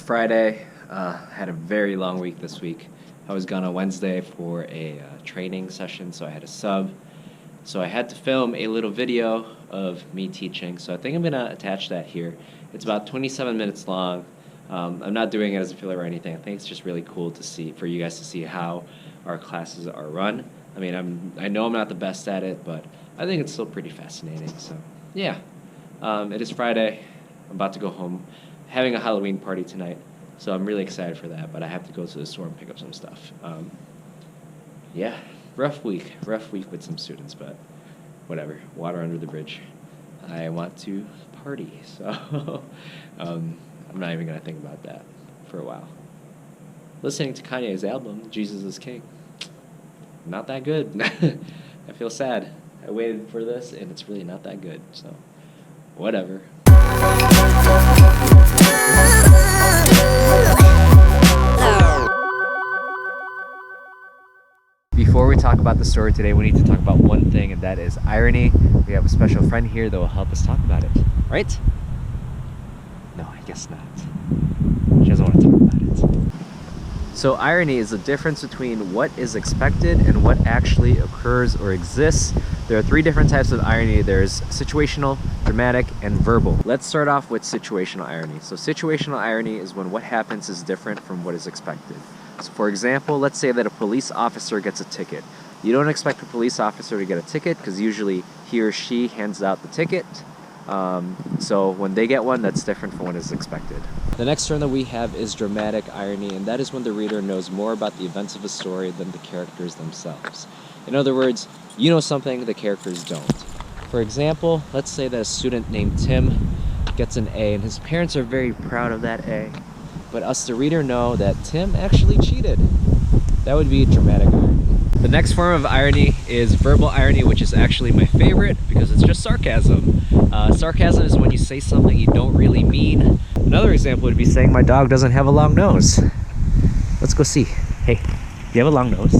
Friday. Had a very long week this week. I was gone on Wednesday for a training session, so I had a sub. So I had to film a little video of me teaching. So I think I'm going to attach that here. It's about 27 minutes long. I'm not doing it as a filler or anything. I think it's just really cool to see, for you guys to see how our classes are run. I mean, I know I'm not the best at it, but I think it's still pretty fascinating. So yeah, it is Friday. I'm about to go home. Having a Halloween party tonight, so I'm really excited for that, but I have to go to the store and pick up some stuff. Yeah, rough week with some students, but whatever, water under the bridge. I want to party, so I'm not even going to think about that for a while. Listening to Kanye's album, Jesus is King, not that good. I feel sad. I waited for this, and it's really not that good, so whatever. Before we talk about the story today, we need to talk about one thing, and that is irony. We have a special friend here that will help us talk about it, right? No, I guess not. She doesn't want to talk about it. So irony is the difference between what is expected and what actually occurs or exists. There are three different types of irony. There's situational, dramatic, and verbal. Let's start off with situational irony. So situational irony is when what happens is different from what is expected. So for example, let's say that a police officer gets a ticket. You don't expect a police officer to get a ticket because usually he or she hands out the ticket. So when they get one, that's different from what is expected. The next term that we have is dramatic irony, and that is when the reader knows more about the events of a story than the characters themselves. In other words, you know something the characters don't. For example, let's say that a student named Tim gets an A, and his parents are very proud of that A. But us, the reader, know that Tim actually cheated. That would be dramatic irony. The next form of irony is verbal irony, which is actually my favorite because it's just sarcasm. Sarcasm is when you say something you don't really mean. Another example would be saying my dog doesn't have a long nose. Let's go see. Hey, do you have a long nose?